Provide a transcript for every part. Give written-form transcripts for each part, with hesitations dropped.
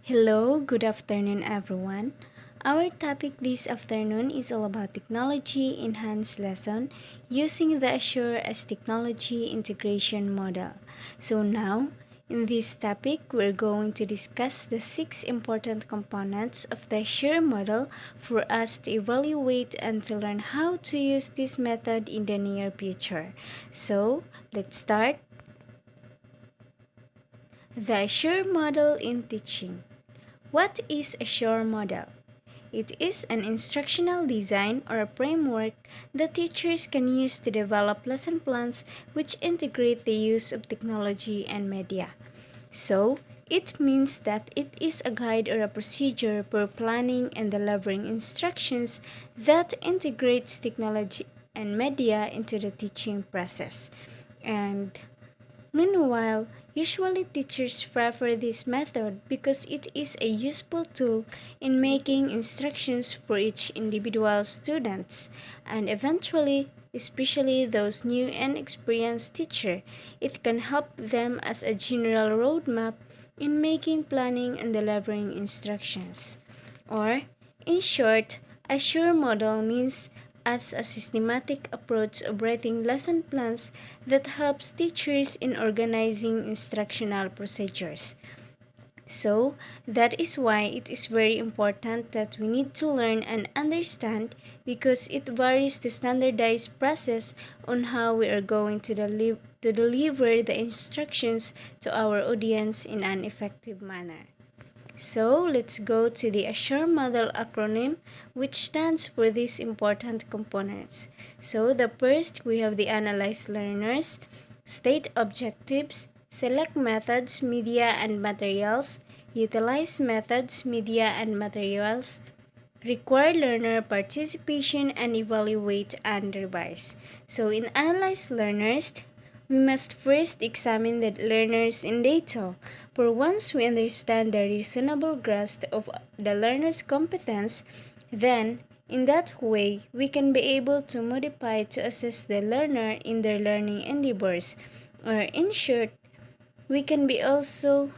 Hello, good afternoon, everyone. Our topic this afternoon is all about technology enhanced lesson using the Assure as technology integration model. So now, in this topic, we're going to discuss the 6 important components of the Assure model for us to evaluate and to learn how to use this method in the near future. So, let's start. The Assure model in teaching. What is a SURE model? It is an instructional design or a framework that teachers can use to develop lesson plans which integrate the use of technology and media. So, it means that it is a guide or a procedure for planning and delivering instructions that integrates technology and media into the teaching process. And meanwhile, usually teachers prefer this method because it is a useful tool in making instructions for each individual students and eventually, especially those new and experienced teacher, it can help them as a general roadmap in making planning and delivering instructions. Or, in short, a sure model means as a systematic approach of writing lesson plans that helps teachers in organizing instructional procedures. So, that is why it is very important that we need to learn and understand because it varies the standardized process on how we are going to deliver the instructions to our audience in an effective manner. So let's go to the Assure model acronym, which stands for these important components. So the first, we have the analyze learners, state objectives, select methods, media and materials, utilize methods, media and materials, require learner participation, and evaluate and revise. So in analyze learners, we must first examine the learners in detail. For once we understand the reasonable grasp of the learner's competence, then in that way we can be able to modify to assess the learner in their learning endeavors. Or in short, we can be also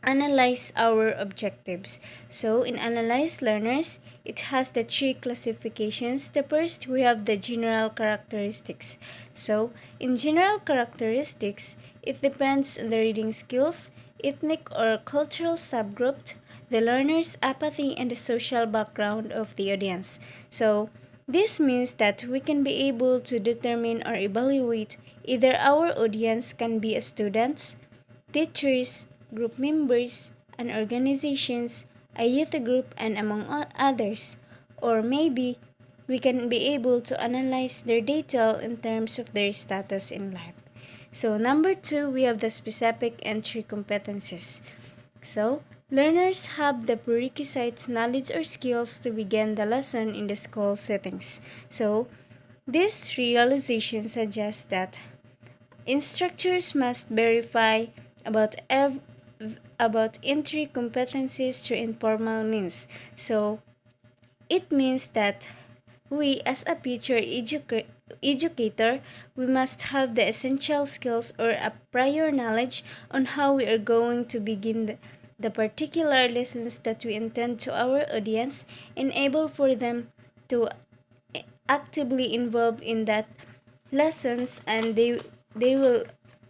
analyze our objectives. So in analyze learners, it has the 3 classifications. The first, we have the general characteristics. So in general characteristics, it depends on the reading skills, ethnic or cultural subgroup, the learner's apathy, and the social background of the audience. So this means that we can be able to determine or evaluate either our audience can be students, teachers, group members, and organizations, a youth group, and among others. Or maybe we can be able to analyze their data in terms of their status in life. So, number 2, we have the specific entry competencies. So, learners have the prerequisites, knowledge, or skills to begin the lesson in the school settings. So, this realization suggests that instructors must verify about about entry competencies through informal means. So it means that we as a future educator, we must have the essential skills or a prior knowledge on how we are going to begin the particular lessons that we intend to our audience, enable for them to actively involve in that lessons, and they will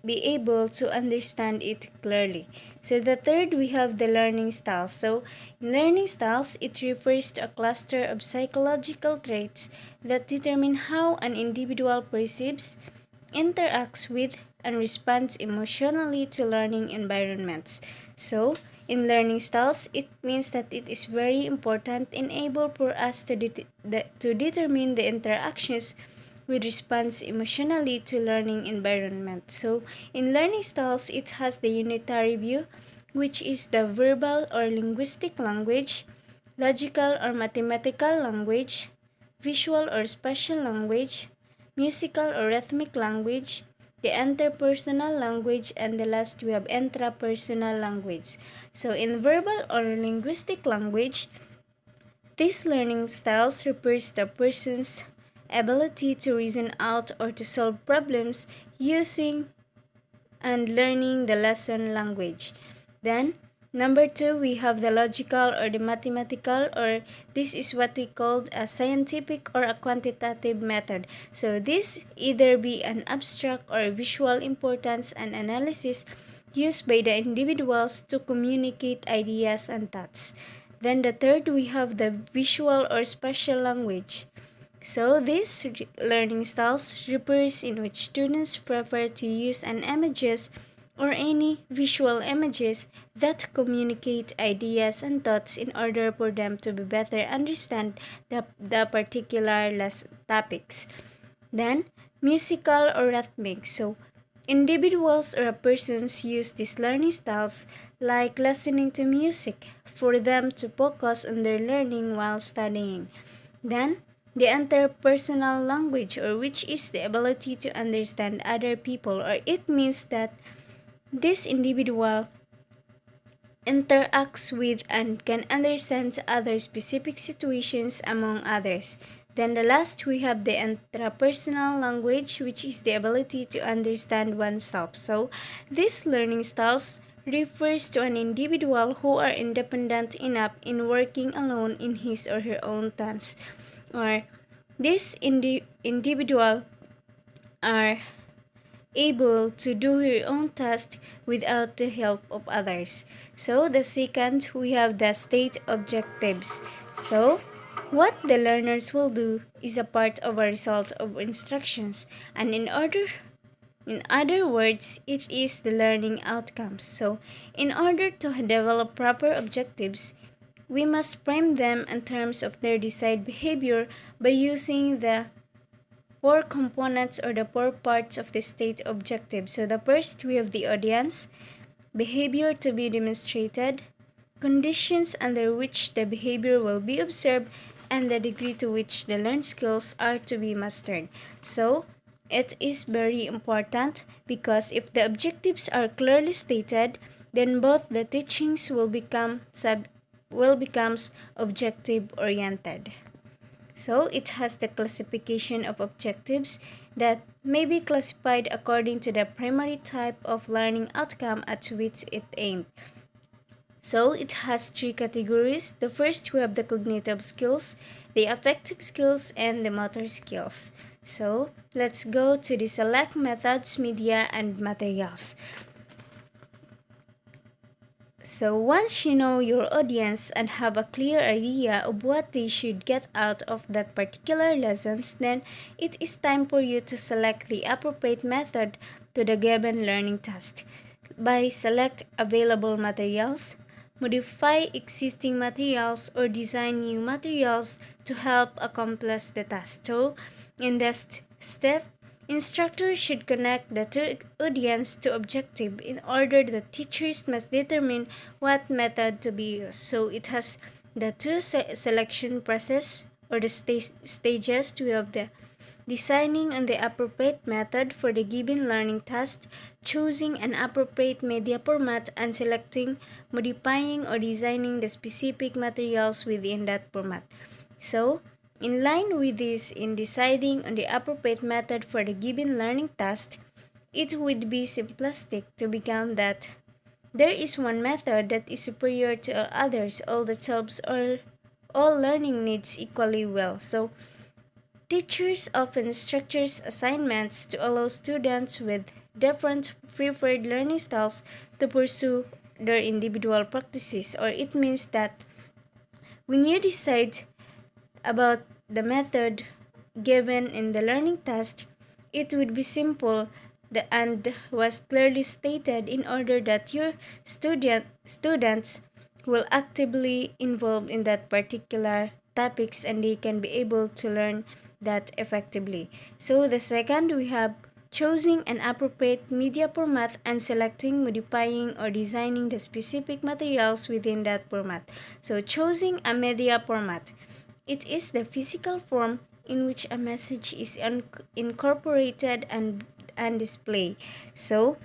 be able to understand it clearly. So the third, we have the learning styles. So in learning styles, it refers to a cluster of psychological traits that determine how an individual perceives, interacts with, and responds emotionally to learning environments. So in learning styles, it means that it is very important and able for us to determine the interactions with response emotionally to learning environment. So in learning styles, it has the unitary view, which is the verbal or linguistic language, logical or mathematical language, visual or spatial language, musical or rhythmic language, the interpersonal language, and the last we have intrapersonal language. So in verbal or linguistic language, these learning styles refers to a person's ability to reason out or to solve problems using and learning the lesson language. Then, Number two, we have the logical or the mathematical, or this is what we called a scientific or a quantitative method. So this either be an abstract or visual importance and analysis used by the individuals to communicate ideas and thoughts. Then the third, we have the visual or spatial language. So these learning styles refers in which students prefer to use an images or any visual images that communicate ideas and thoughts in order for them to be better understand the particular topics. Then musical or rhythmic. So individuals or persons use these learning styles like listening to music for them to focus on their learning while studying. Then the interpersonal language, or which is the ability to understand other people, or it means that this individual interacts with and can understand other specific situations among others. Then the last, we have the intrapersonal language, which is the ability to understand oneself. So these learning styles refers to an individual who are independent enough in working alone in his or her own tasks, or this individual are able to do her own task without the help of others. So the second, we have the state objectives. So what the learners will do is a part of a result of instructions, and in other words, it is the learning outcomes. So in order to develop proper objectives, we must frame them in terms of their desired behavior by using the four components or the four parts of the state objective. So the first, we have the audience, behavior to be demonstrated, conditions under which the behavior will be observed, and the degree to which the learned skills are to be mastered. So it is very important because if the objectives are clearly stated, then both the teachings will becomes objective oriented. So it has the classification of objectives that may be classified according to the primary type of learning outcome at which it aimed. So it has three categories. The first, we have the cognitive skills, the affective skills, and the motor skills. So let's go to the select methods, media, and materials. So once you know your audience and have a clear idea of what they should get out of that particular lessons, then it is time for you to select the appropriate method to the given learning task. By select available materials, modify existing materials, or design new materials to help accomplish the task. So in this step, instructors should connect the two audience to objective. In order, the teachers must determine what method to be used. So it has the two selection process or the stages. We have the designing on the appropriate method for the given learning task, choosing an appropriate media format, and selecting, modifying, or designing the specific materials within that format. So in line with this, in deciding on the appropriate method for the given learning task, it would be simplistic to become that there is one method that is superior to all others, all that helps all learning needs equally well. So teachers often structure assignments to allow students with different preferred learning styles to pursue their individual practices, or it means that when you decide about the method given in the learning task, it would be simple and was clearly stated in order that your students will actively involve in that particular topics and they can be able to learn that effectively. So the second, we have choosing an appropriate media format and selecting, modifying, or designing the specific materials within that format. So choosing a media format, it is the physical form in which a message is incorporated and displayed. So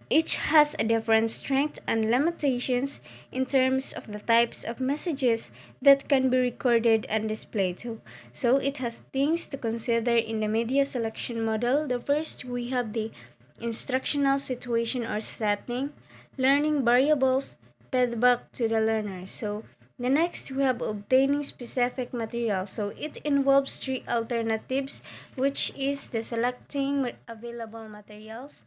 each has a different strength and limitations in terms of the types of messages that can be recorded and displayed. So it has things to consider in the media selection model. The first, we have the instructional situation or setting, learning variables, fed back to the learner. So the next we have obtaining specific materials. So it involves three alternatives, which is the selecting available materials,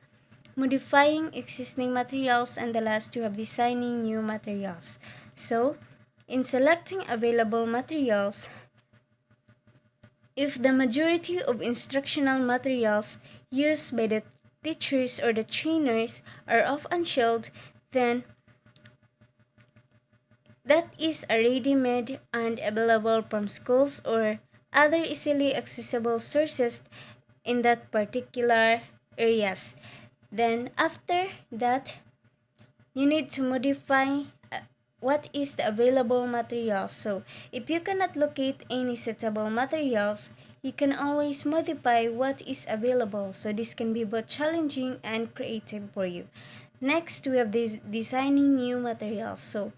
modifying existing materials, and the last we have designing new materials. So in selecting available materials, if the majority of instructional materials used by the teachers or the trainers are of unshelled, then that is a ready-made and available from schools or other easily accessible sources in that particular areas. Then after that, you need to modify what is the available materials. So if you cannot locate any suitable materials, you can always modify what is available. So this can be both challenging and creative for you. Next, we have this designing new materials. So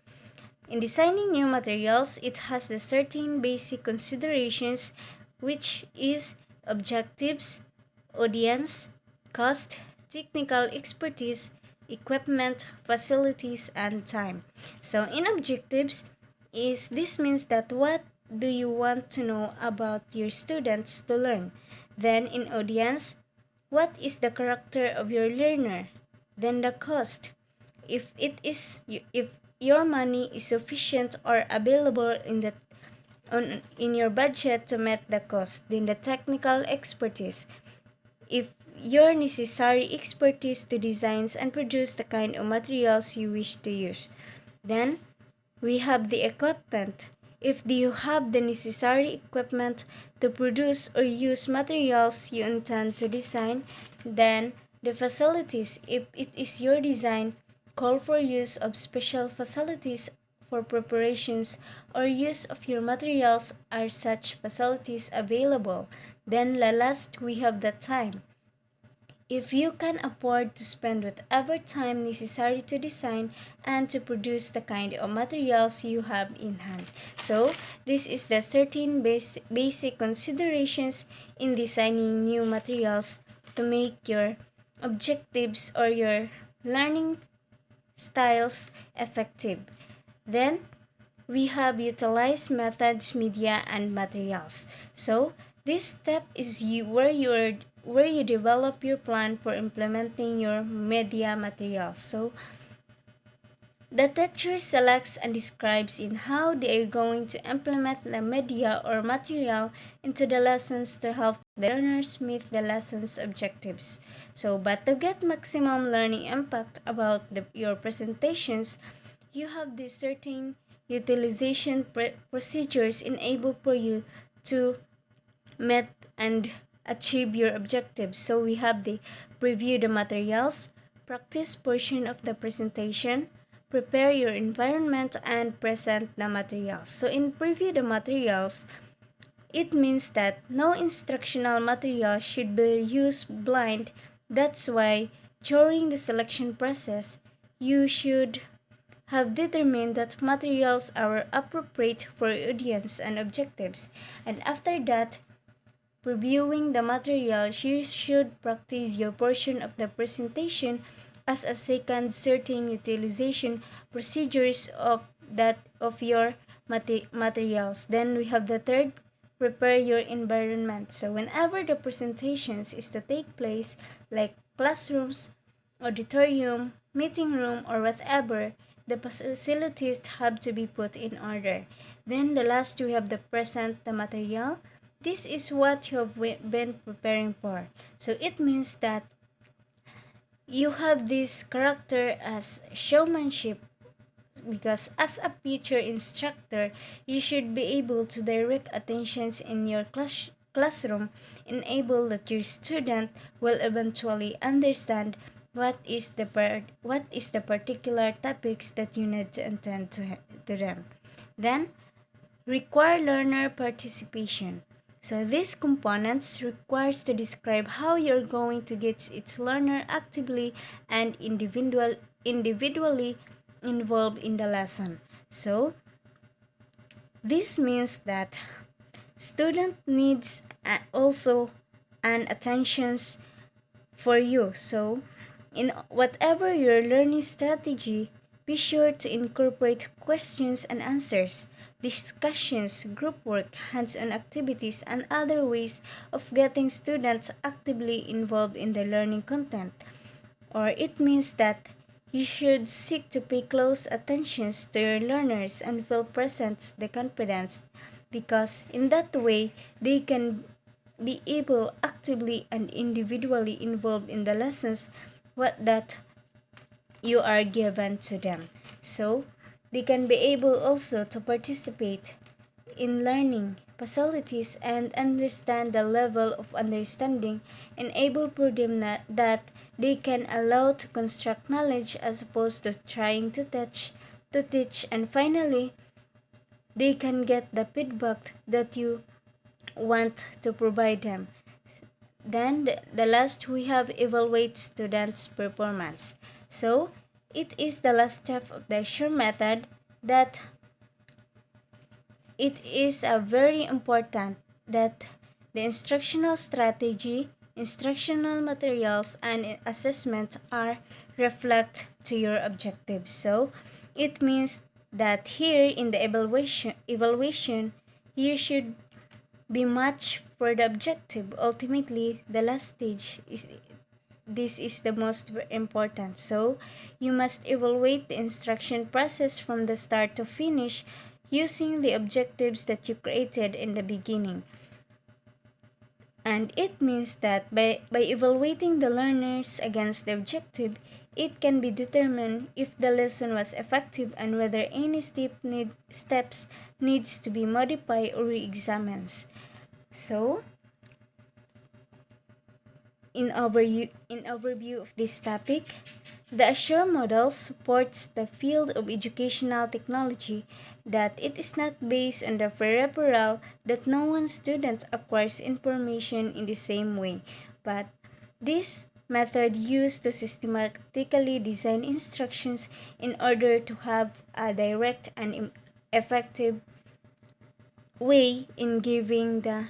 in designing new materials, it has the certain basic considerations, which is objectives, audience, cost, technical expertise, equipment, facilities, and time. So in objectives, this means that what do you want to know about your students to learn? Then in audience, what is the character of your learner? Then the cost, if your money is sufficient or available in your budget to meet the cost. Then the technical expertise, if your necessary expertise to design and produce the kind of materials you wish to use. Then we have the equipment, if you have the necessary equipment to produce or use materials you intend to design. Then the facilities, if it is your design call for use of special facilities for preparations or use of your materials, are such facilities available. Then last we have the time, if you can afford to spend whatever time necessary to design and to produce the kind of materials you have in hand. So this is the certain basic considerations in designing new materials to make your objectives or your learning styles effective. Then we have utilize methods, media, and materials. So this step is where you develop your plan for implementing your media materials. So the teacher selects and describes in how they are going to implement the media or material into the lessons to help the learners meet the lesson's objectives. So, but to get maximum learning impact about your presentations, you have these certain utilization procedures enable for you to meet and achieve your objectives. So we have the preview the materials, practice portion of the presentation, prepare your environment, and present the materials. So in preview the materials, it means that no instructional material should be used blind. That's why during the selection process, you should have determined that materials are appropriate for audience and objectives. And after that, reviewing the materials, you should practice your portion of the presentation as a second certain utilization procedures of your materials. Then we have the third, prepare your environment. So whenever the presentations is to take place, like classrooms, auditorium, meeting room, or whatever, the facilities have to be put in order. Then the last, we have the present the material. This is what you have been preparing for. So it means that you have this character as showmanship, because as a teacher instructor, you should be able to direct attentions in your classroom, enable that your student will eventually understand what is the particular topics that you need to attend to them. Then require learner participation. So these components requires to describe how you're going to get its learner actively and individually involved in the lesson. So this means that student needs also an attentions for you. So in whatever your learning strategy, Be sure to incorporate questions and answers, discussions, group work, hands-on activities, and other ways of getting students actively involved in the learning content. Or it means that you should seek to pay close attention to your learners and feel present the confidence, because in that way they can be able actively and individually involved in the lessons what that you are given to them. So they can be able also to participate in learning facilities and understand the level of understanding, and able for them that they can allow to construct knowledge as opposed to trying to teach, and finally they can get the feedback that you want to provide them. Then the last we have evaluate students' performance. So it is the last step of the sure method that it is a very important that the instructional strategy, instructional materials, and assessment are reflect to your objectives. So it means that here in the evaluation you should be matched for the objective. Ultimately, the last stage is this is the most important. So you must evaluate the instruction process from the start to finish using the objectives that you created in the beginning. And it means that by evaluating the learners against the objective, it can be determined if the lesson was effective and whether any steps needs to be modified or re-examined. So, in overview of this topic, the Assure model supports the field of educational technology, that it is not based on the peripheral that no one student acquires information in the same way, but this method used to systematically design instructions in order to have a direct and effective way in giving the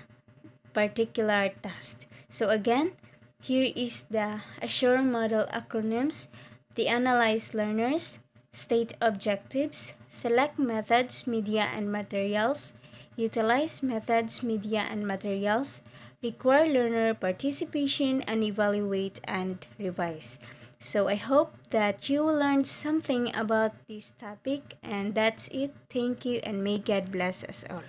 particular task. So again, here is the Assure model acronyms: the analyze learners, state objectives, select methods, media, and materials, utilize methods, media, and materials, require learner participation, and evaluate and revise. So I hope that you learned something about this topic, and that's it. Thank you, and may God bless us all.